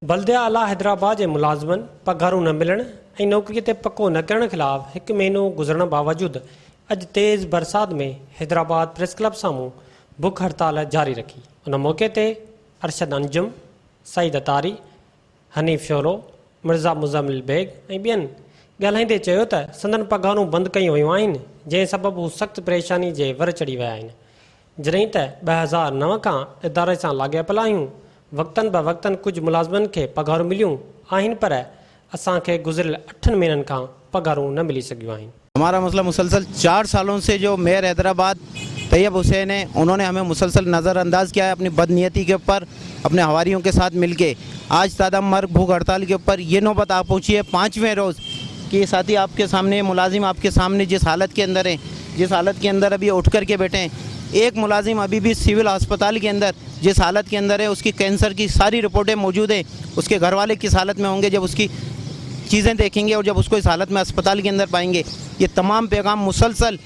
बल्दिया आला हैदराबाद के मुलाजमन पघारूं न मिलण ऐं नौकरी ते पको न करण खिलाफ़ 1 महीनो गुज़रण बावजूद अज तेज़ बरसात में हैदराबाद प्रेस क्लब सामूं भुख हड़ताल जारी रखी। उन मौके ते अरशद अंजुम, सईद अतारी, हनीफ शोरो, मिर्ज़ा मुज़म्मिल बेग ऐं ॿियनि ॻाल्हाईंदे चयो त संदन पघारूं बंदि कयूं वयूं आहिनि, जंहिं सबबु हू सख़्त परेशानी जे वर चढ़ी विया आहिनि। जॾहिं त 2009 खां इदारे सां लाॻापियल आहियूं, वक़्तन ब वक़्तन कुछ मुलाज़मन के पघारूं मिलियूं आहिनि, पर असांखे गुज़िरियल 8 महीननि खां पघारूं न मिली सघियूं आहिनि। हमारा मसला मुसलसल 4 सालों से जो मेयर हैदराबाद तैयब हुसैन है, उन्होंने हमें मुसलसल नज़रअंदाज किया है अपनी बदनीयती के ऊपर, अपने हवारियों के साथ मिलके। आज तादम मर्ग भूख हड़ताल के ऊपर ये नौबत आ पहुँची है 5वें रोज़ कि साथी आपके सामने मुलाजिम आपके सामने जिस हालत के अंदर हैं, जिस हालत के अंदर अभी उठ कर के बैठे हैं। एक मुलाजिम अभी भी सिविल अस्पताल के अंदर जिस हालत के अंदर है, उसकी कैंसर की सारी रिपोर्टें मौजूद हैं। उसके घर वाले किस हालत में होंगे जब उसकी चीज़ें देखेंगे और जब उसको इस हालत में अस्पताल के अंदर पाएंगे। ये तमाम पैगाम मुसलसल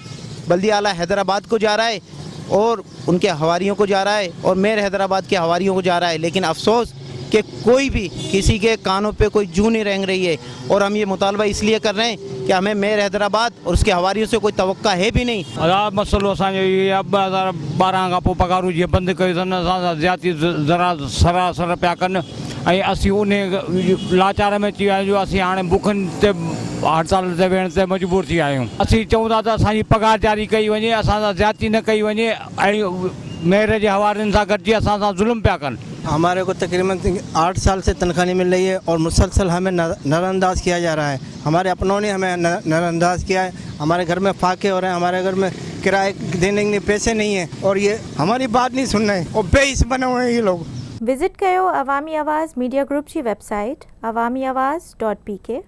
बल्दिया आला हैदराबाद को जा रहा है और उनके हवारियों को जा रहा है और मेयर हैदराबाद के हवारियों को जा रहा है, लेकिन अफसोस कि कोई भी किसी के कानों पे कोई जू नहीं रेंग रही है। और हम ये मुतालबा इसलिए कर रहे हैं कि हमें मेयर हैदराबाद और उसके हवारियों से कोई तवक्का है भी नहीं। मसलो असांजो इहे 2012 खां पोइ पघारूं जीअं बंदि कयूं अथनि, असां ज़्यादती ज़रा सरासर पिया कनि ऐं असीं उन लाचार में अची विया आहियूं जो असीं हाणे बुखनि ते हड़ताल ते वेहण ते मजबूर थी विया आहियूं। असीं चऊं था त असांजी पघार जारी कई वञे, असां सां ज़्यादती न कई वञे ऐं मेयर जे हवारियुनि सां गॾिजी असां सां ज़ुल्म पिया कनि। हमारे को तकरीबन 8 साल से तनख्वाह नहीं मिल रही है और मुसलसल हमें नज़रअंदाज किया जा रहा है। हमारे अपनों ने हमें नज़रअंदाज किया है। हमारे घर में फाके हो रहे हैं, हमारे घर में किराए देने के पैसे नहीं हैं और ये हमारी बात नहीं सुन रहे और बेहिस बने हुए हैं ये लोग। विजिट कयो अवामी आवाज़ मीडिया ग्रुप की वेबसाइट awamiawaz.pk।